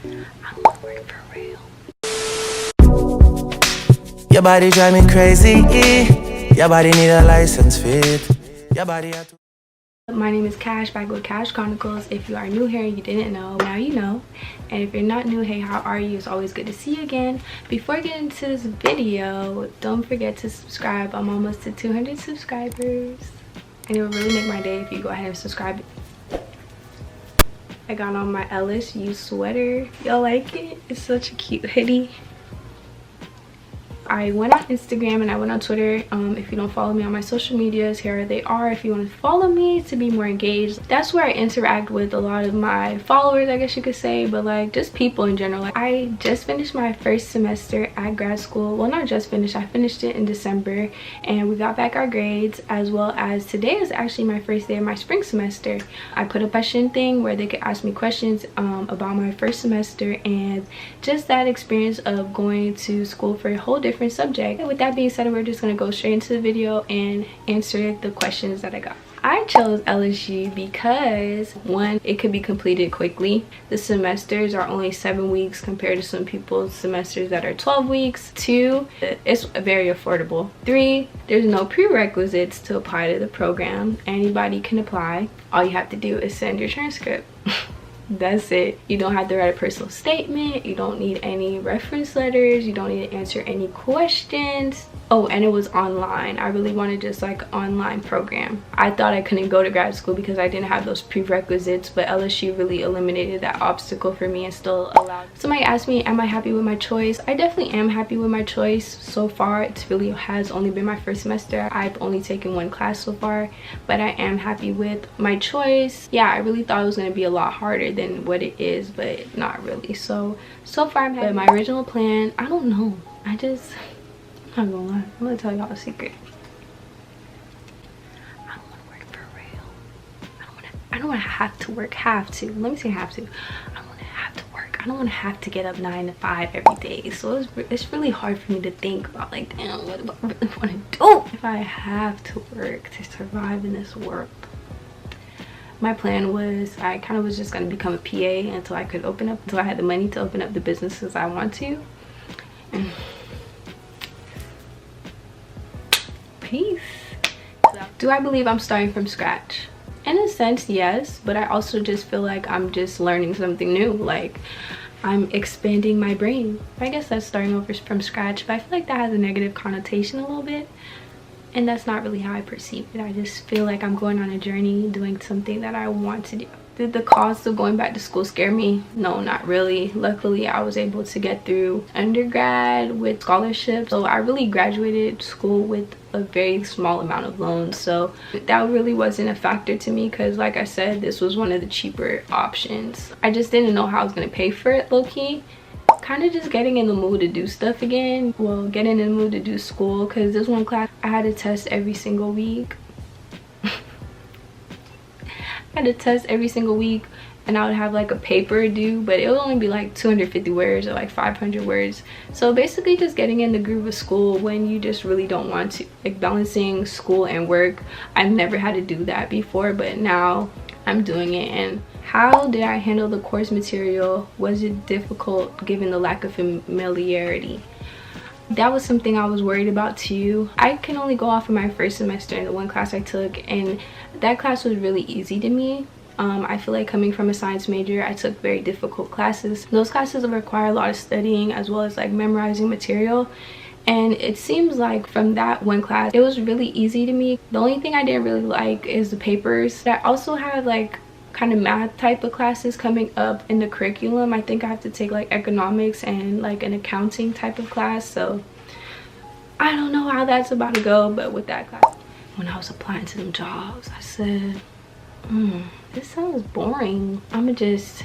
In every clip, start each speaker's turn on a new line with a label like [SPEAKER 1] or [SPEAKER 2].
[SPEAKER 1] I don't want to work for real.
[SPEAKER 2] Your body drive me crazy. Your body need a license fit. Your body have to.
[SPEAKER 1] My name is Cash, back with Cash Chronicles. If you are new here and you didn't know, now you know. And if you're not new, hey, how are you? It's always good to see you again. Before I get into this video, don't forget to subscribe. I'm almost to 200 subscribers. And it would really make my day if you go ahead and subscribe. I got on my LSU sweater. Y'all like it? It's such a cute hoodie. I went on Instagram and I went on Twitter. If you don't follow me on my social medias, here they are if you want to follow me to be more engaged. That's where I interact with a lot of my followers, I guess you could say, but like just people in general. Like, I just finished my first semester at grad school. Well, not just finished, I finished it in December, and we got back our grades, as well as today is actually my first day of my spring semester. I put a question thing where they could ask me questions about my first semester and just that experience of going to school for a whole different subject. With that being said, we're just gonna go straight into the video and answer the questions that I got. I chose LSU because one, it could be completed quickly. The semesters are only 7 weeks compared to some people's semesters that are 12 weeks. Two, it's very affordable. Three, there's no prerequisites to apply to the program. Anybody can apply. All you have to do is send your transcript. That's it. You don't have to write a personal statement. You don't need any reference letters. You don't need to answer any questions. Oh, and it was online. I really wanted just like an online program. I thought I couldn't go to grad school because I didn't have those prerequisites, but LSU really eliminated that obstacle for me and still allowed. Somebody asked me, am I happy with my choice? I definitely am happy with my choice so far. It really has only been my first semester. I've only taken one class so far, but I am happy with my choice. Yeah, I really thought it was going to be a lot harder than what it is, but not really. So far I'm happy. But my original plan, I don't know. I'm not gonna lie, I'm gonna tell y'all a secret. I don't want to work for real. I don't want to have to work. Let me say have to. I don't want to have to work. I don't want to have to get up 9 to 5 every day. So it's really hard for me to think about, like, damn, what do I really want to do if I have to work to survive in this world. My plan was I kind of was just going to become a PA until I could until I had the money to open up the businesses I want to. And peace. Do I believe I'm starting from scratch? In a sense, yes, but I also just feel like I'm just learning something new. Like, I'm expanding my brain. I guess that's starting over from scratch, but I feel like that has a negative connotation a little bit, and that's not really how I perceive it. I just feel like I'm going on a journey, doing something that I want to do. Did the cost of going back to school scare me? No, not really. Luckily, I was able to get through undergrad with scholarships. So I really graduated school with a very small amount of loans. So that really wasn't a factor to me because, like I said, this was one of the cheaper options. I just didn't know how I was going to pay for it, low-key. Kind of just getting in the mood to do stuff again. Well, getting in the mood to do school, because this one class I had to test every single week. I had to test every single week, and I would have like a paper due, but it would only be like 250 words or like 500 words. So basically just getting in the groove of school when you just really don't want to, like balancing school and work. I've never had to do that before, but now I'm doing it. And how did I handle the course material? Was it difficult given the lack of familiarity? That was something I was worried about too. I can only go off of my first semester in the one class I took, and that class was really easy to me. I feel like coming from a science major, I took very difficult classes. Those classes require a lot of studying as well as like memorizing material, and it seems like from that one class it was really easy to me. The only thing I didn't really like is the papers. I also have like kind of math type of classes coming up in the curriculum. I think I have to take like economics and like an accounting type of class, so I don't know how that's about to go. But with that class, when I was applying to them jobs, I said, this sounds boring. I'ma just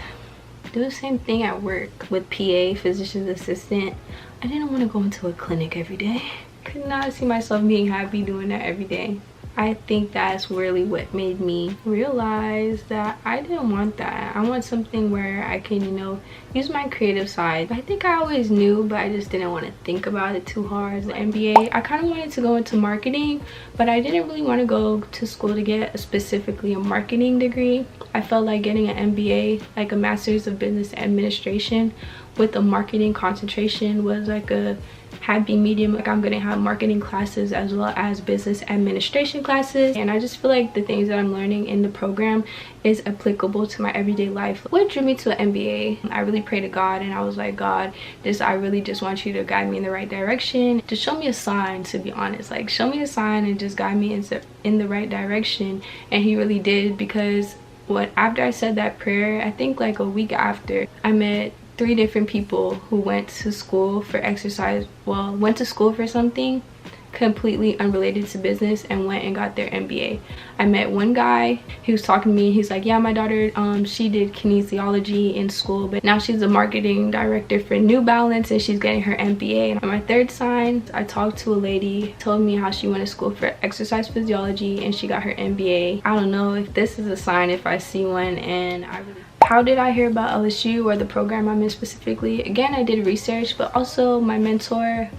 [SPEAKER 1] do the same thing at work with PA, physician's assistant. I didn't want to go into a clinic every day. Could not see myself being happy doing that every day. I think that's really what made me realize that I didn't want that. I want something where I can, you know, use my creative side. I think I always knew, but I just didn't want to think about it too hard. The MBA, I kind of wanted to go into marketing, but I didn't really want to go to school to get specifically a marketing degree. I felt like getting an MBA, like a master's of business administration with a marketing concentration, was like a happy medium. Like I'm gonna have marketing classes as well as business administration classes, and I just feel like the things that I'm learning in the program is applicable to my everyday life. What drew me to an MBA, I really prayed to God, and I was like, God, I really just want you to guide me in the right direction. Just show me a sign, to be honest. Like, show me a sign and just guide me in the right direction. And he really did, because after I said that prayer, I think like a week after, I met 3 different people who went to school for exercise, went to school for something completely unrelated to business and went and got their MBA. I met one guy, he was talking to me, he's like, yeah, my daughter, she did kinesiology in school, but now she's a marketing director for New Balance and she's getting her MBA. And my third sign, I talked to a lady, told me how she went to school for exercise physiology and she got her MBA. I don't know if this is a sign, if I see one. And how did I hear about LSU or the program I'm in specifically? Again, I did research, but also my mentor,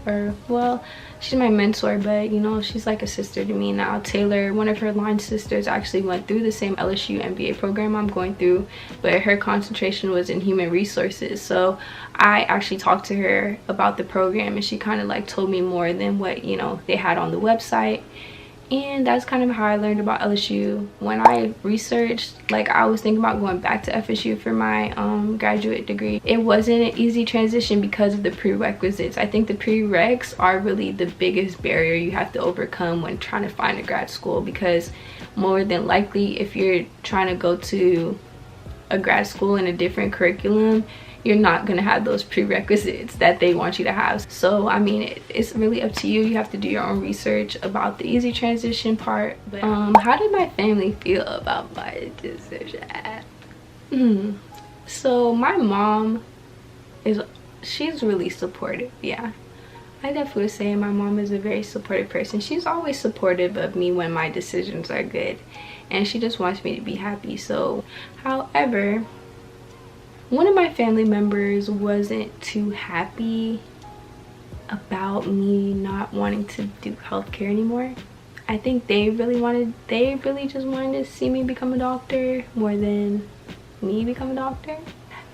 [SPEAKER 1] she's my mentor, but you know, she's like a sister to me now. Taylor, one of her line sisters, actually went through the same LSU MBA program I'm going through, but her concentration was in human resources. So I actually talked to her about the program, and she kind of like told me more than what, you know, they had on the website. And that's kind of how I learned about LSU. When I researched, like, I was thinking about going back to FSU for my graduate degree. It wasn't an easy transition because of the prerequisites. I think the prereqs are really the biggest barrier you have to overcome when trying to find a grad school, because more than likely, if you're trying to go to a grad school in a different curriculum, you're not gonna have those prerequisites that they want you to have. So I mean, it's really up to you. You have to do your own research about the easy transition part. But how did my family feel about my decision? So my mom she's really supportive. Yeah, I definitely would say my mom is a very supportive person. She's always supportive of me when my decisions are good, and she just wants me to be happy. So however, one of my family members wasn't too happy about me not wanting to do healthcare anymore. I think they really just wanted to see me become a doctor more than me become a doctor.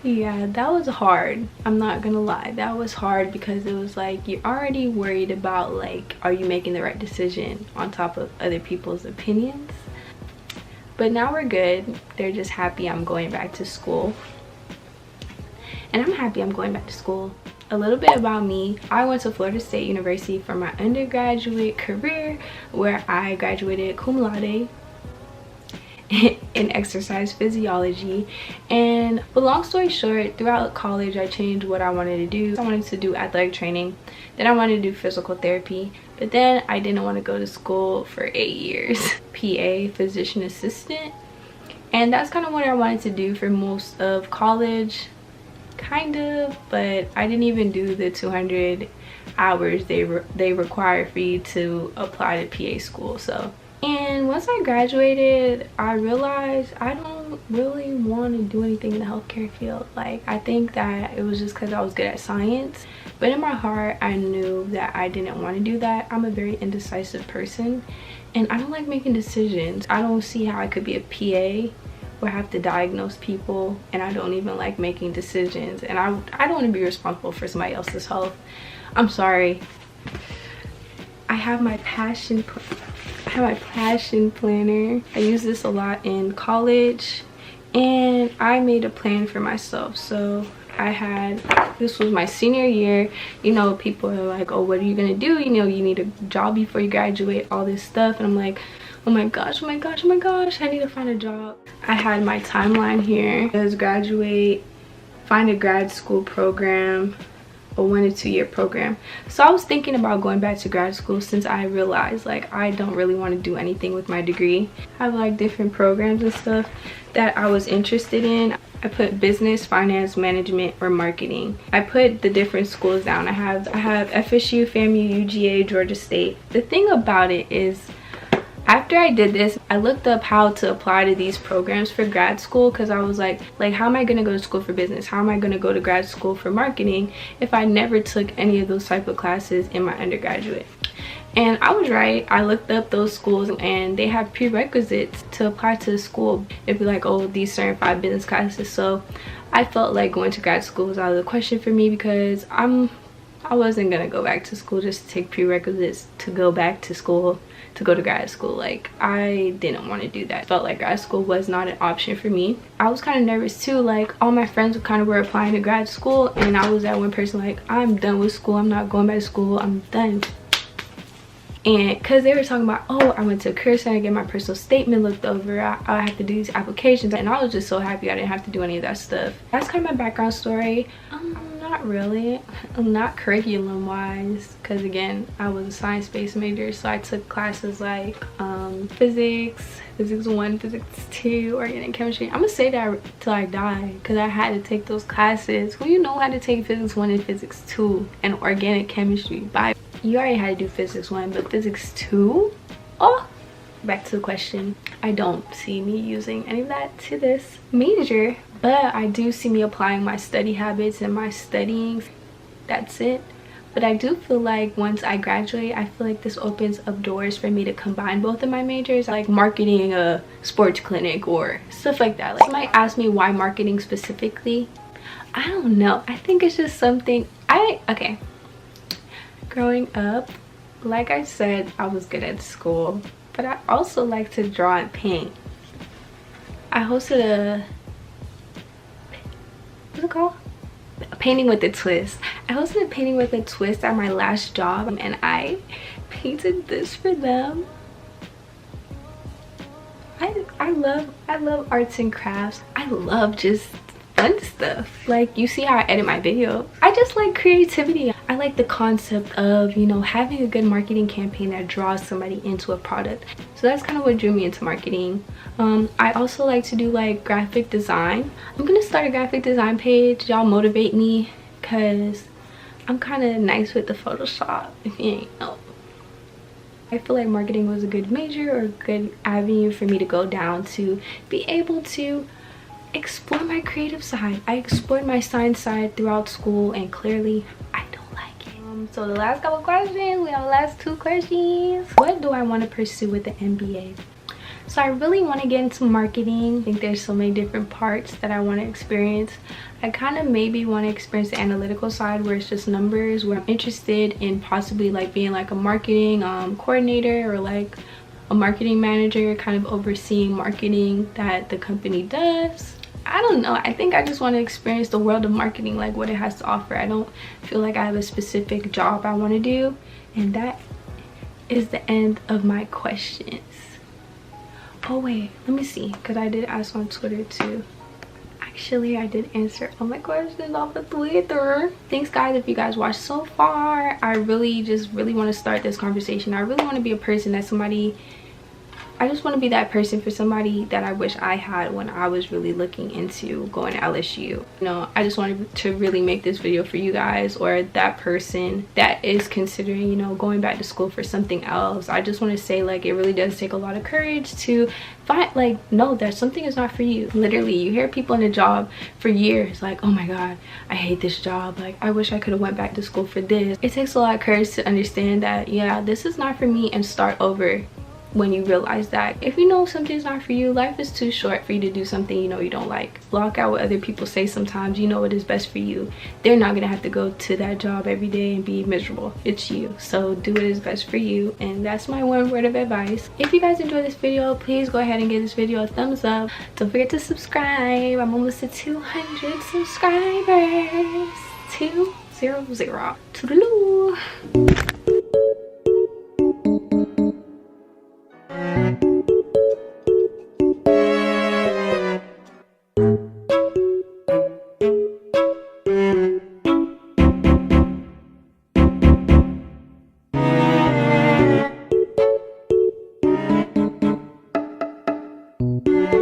[SPEAKER 1] Yeah, that was hard. I'm not gonna lie, that was hard, because it was like, you're already worried about, like, are you making the right decision on top of other people's opinions? But now we're good. They're just happy I'm going back to school. And I'm happy I'm going back to school. A little bit about me. I went to Florida State University for my undergraduate career, where I graduated cum laude in exercise physiology. And but long story short, throughout college I changed what I wanted to do. I wanted to do athletic training, then I wanted to do physical therapy, but then I didn't want to go to school for 8 years. PA, physician assistant. And that's kind of what I wanted to do for most of college, kind of, but I didn't even do the 200 hours they require for you to apply to PA school. So, and once I graduated, I realized I don't really want to do anything in the healthcare field. Like, I think that it was just because I was good at science, but in my heart I knew that I didn't want to do that. I'm a very indecisive person, and I don't like making decisions. I don't see how I could be a PA where I have to diagnose people, and I don't even like making decisions, and I don't want to be responsible for somebody else's health. I'm sorry. I have my passion planner. I use this a lot in college, and I made a plan for myself. So this was my senior year. You know, people are like, oh, what are you gonna do? You know, you need a job before you graduate, all this stuff. And I'm like, oh my gosh, I need to find a job. I had my timeline here. It was graduate, find a grad school program, a 1 to 2 year program. So I was thinking about going back to grad school, since I realized, like, I don't really want to do anything with my degree. I have like different programs and stuff that I was interested in. I put business, finance, management, or marketing. I put the different schools down. I have FSU, FAMU, UGA, Georgia State. The thing about it is, After I did this, I looked up how to apply to these programs for grad school, because I was like how am I going to go to school for business? How am I going to go to grad school for marketing if I never took any of those type of classes in my undergraduate? And I was right. I looked up those schools and they have prerequisites to apply to the school. It'd be like, oh, these certain 5 business classes. So I felt like going to grad school was out of the question for me, because I wasn't gonna go back to school just to take prerequisites to go back to school to go to grad school. Like, I didn't want to do that. Felt like grad school was not an option for me. I was kind of nervous too. Like, all my friends kind of were applying to grad school, and I was that one person like, I'm done with school, I'm not going back to school, I'm done. And because they were talking about, oh, I went to a career center, get my personal statement looked over, I have to do these applications, and I was just so happy I didn't have to do any of that stuff. That's kind of my background story. Not really, not curriculum wise, because again, I was a science-based major, so I took classes like physics 1, physics 2, organic chemistry. I'm gonna say that till I die, because I had to take those classes. Who you know how to take physics 1 and physics 2 and organic chemistry? Bye. You already had to do physics 1, but physics 2? Oh, back to the question. I don't see me using any of that to this major, but I do see me applying my study habits and my studying. That's it. But I do feel like once I graduate, I feel like this opens up doors for me to combine both of my majors, like marketing a sports clinic or stuff like that. Like, somebody asked me why marketing specifically. I don't know. I think it's just something okay. Growing up, like I said, I was good at school, but I also like to draw and paint. I hosted what's it called? A painting with a twist. I hosted a painting with a twist at my last job, and I painted this for them. I love arts and crafts. I love just fun stuff. Like, you see how I edit my video. I just like creativity. I like the concept of, you know, having a good marketing campaign that draws somebody into a product. So that's kind of what drew me into marketing. I also like to do like graphic design. I'm gonna start a graphic design page. Y'all motivate me, because I'm kind of nice with the Photoshop, if you ain't know. I feel like marketing was a good major or a good avenue for me to go down to be able to explore my creative side. I explored my science side throughout school, and clearly I don't like it. So the last couple questions, we have the last 2 questions. What do I want to pursue with the MBA? So I really want to get into marketing. I think there's so many different parts that I want to experience. I kind of maybe want to experience the analytical side, where it's just numbers, where I'm interested in possibly like being like a marketing coordinator, or like a marketing manager, kind of overseeing marketing that the company does. I don't know. I think I just want to experience the world of marketing, like what it has to offer. I don't feel like I have a specific job I want to do. And that is the end of my questions. Oh wait, let me see, because I did ask on Twitter too. Actually, I did answer all my questions off of Twitter. Thanks guys if you guys watched so far. I really want to start this conversation. I really want to be a person that I just want to be that person for somebody that I wish I had when I was really looking into going to LSU. You know, I just wanted to really make this video for you guys, or that person that is considering, you know, going back to school for something else. I just want to say, like, it really does take a lot of courage to find, like, no, that something is not for you. Literally, you hear people in a job for years like, oh my god, I hate this job, like I wish I could have went back to school for this. It takes a lot of courage to understand that, yeah, this is not for me, and start over. When you realize that if you know something's not for you, life is too short for you to do something you know you don't like. Block out what other people say. Sometimes you know what is best for you. They're not gonna have to go to that job every day and be miserable. It's you, so do what is best for you. And that's my one word of advice. If you guys enjoyed this video, please go ahead and give this video a thumbs up. Don't forget to subscribe. I'm almost at 200 subscribers. 200. Toodaloo.